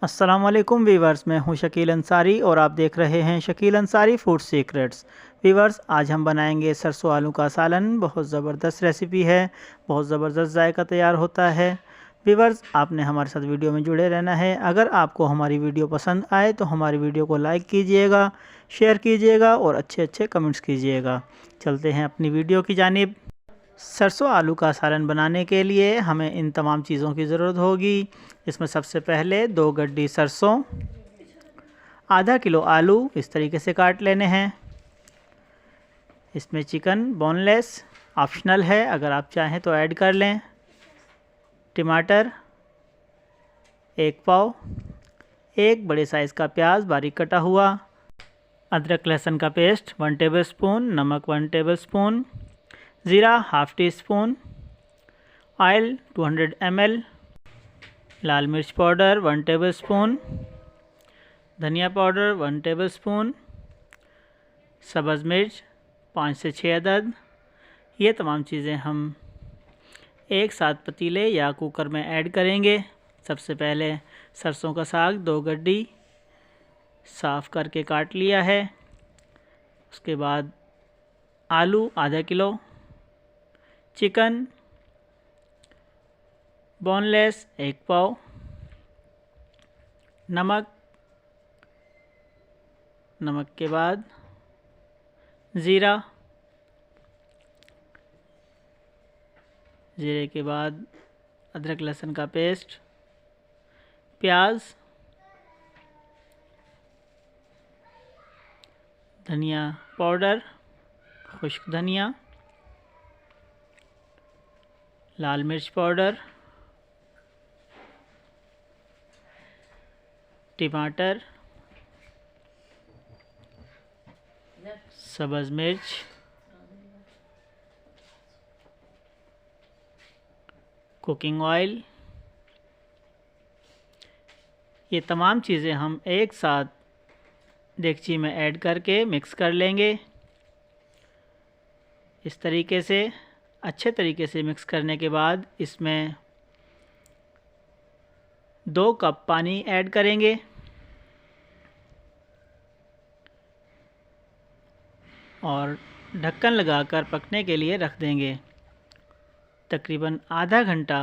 अस्सलाम वालेकुम वीवर्स, मैं हूं शकील अंसारी और आप देख रहे हैं Shakeel Ansari food secrets. Viewers, आज हम बनाएंगे सरसों आलू का सालन। बहुत ज़बरदस्त रेसिपी है, बहुत ज़बरदस्त जायका तैयार होता है। वीवर्स, आपने हमारे साथ वीडियो में जुड़े रहना है। अगर आपको हमारी वीडियो पसंद आए तो हमारी वीडियो को लाइक कीजिएगा, शेयर कीजिएगा और अच्छे अच्छे कमेंट्स कीजिएगा। चलते हैं अपनी वीडियो की जानिब। सरसों आलू का सालन बनाने के लिए हमें इन तमाम चीज़ों की ज़रूरत होगी। इसमें सबसे पहले 2 गड्डी सरसों, आधा किलो आलू इस तरीके से काट लेने हैं। इसमें चिकन बोनलेस ऑप्शनल है, अगर आप चाहें तो ऐड कर लें। टमाटर 1 पाव, 1 बड़े साइज़ का प्याज बारीक कटा हुआ, अदरक लहसुन का पेस्ट 1 टेबलस्पून, नमक 1 टेबलस्पून, ज़ीरा half tea spoon, oil 200 ml, लाल मिर्च पाउडर 1 टेबलस्पून, धनिया पाउडर 1 टेबलस्पून, सब्ज़ मिर्च 5 से 6 अदद। ये तमाम चीज़ें हम एक साथ पतीले या कुकर में ऐड करेंगे। सबसे पहले सरसों का साग 2 गड्डी साफ़ करके काट लिया है। उसके बाद आलू आधा किलो, चिकन बोनलेस 1 पाव, नमक के बाद ज़ीरा, ज़ीरे के बाद अदरक लहसुन का पेस्ट, प्याज, धनिया पाउडर, खुश्क धनिया, लाल मिर्च पाउडर, टमाटर, सब्ज़ मिर्च, कुकिंग ऑयल। ये तमाम चीज़ें हम एक साथ देगची में ऐड करके मिक्स कर लेंगे। इस तरीके से अच्छे तरीके से मिक्स करने के बाद इसमें 2 कप पानी ऐड करेंगे और ढक्कन लगाकर पकने के लिए रख देंगे। तकरीबन आधा घंटा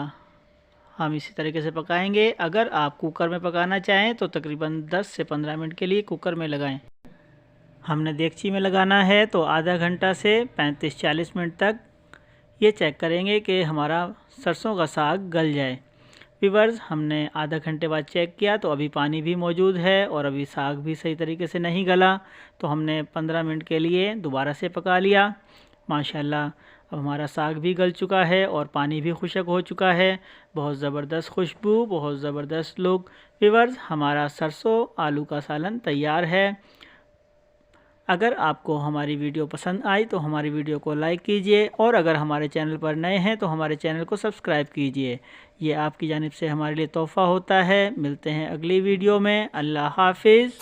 हम इसी तरीके से पकाएंगे। अगर आप कुकर में पकाना चाहें तो तकरीबन 10 से 15 मिनट के लिए कुकर में लगाएं। हमने देगची में लगाना है तो आधा घंटा से 35-40 मिनट तक ये चेक करेंगे कि हमारा सरसों का साग गल जाए। व्यूअर्स, हमने आधा घंटे बाद चेक किया तो अभी पानी भी मौजूद है और अभी साग भी सही तरीके से नहीं गला, तो हमने 15 मिनट के लिए दोबारा से पका लिया। माशाल्लाह, अब हमारा साग भी गल चुका है और पानी भी खुशक हो चुका है। बहुत ज़बरदस्त खुशबू, बहुत ज़बरदस्त लुक। व्यूअर्स, हमारा सरसों आलू का सालन तैयार है। अगर आपको हमारी वीडियो पसंद आई तो हमारी वीडियो को लाइक कीजिए और अगर हमारे चैनल पर नए हैं तो हमारे चैनल को सब्सक्राइब कीजिए। ये आपकी जानिब से हमारे लिए तोहफ़ा होता है। मिलते हैं अगली वीडियो में। अल्लाह हाफिज़।